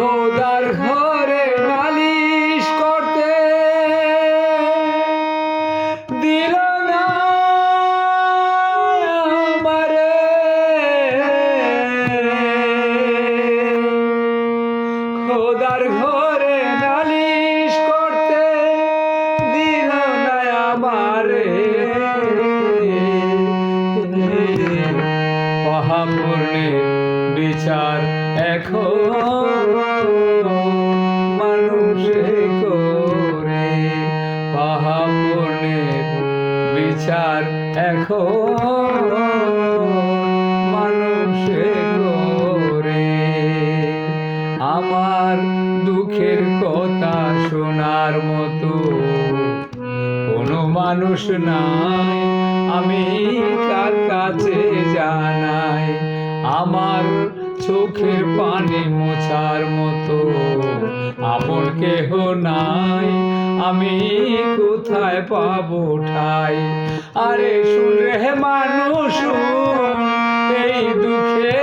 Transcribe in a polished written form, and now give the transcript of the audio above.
খোদার ঘরে নালিশ করতে দিল না আমারে, খোদার ঘরে নালিশ করতে দিল না আমারে। মহাপূর্ণের বিচার এখন মানুষে করে, মহাপূর্ণের বিচার এখন মানুষে করে। আমার দুঃখের কথা শোনার মতো কোনো মানুষ নাই, আমি কার কাছে জানাই। আমার চোখের পানি মোছার মতো আপন কেহ নাই, আমি কোথায় পাবো ঠাই। আরে শুন রে মানুষ, এই দুঃখে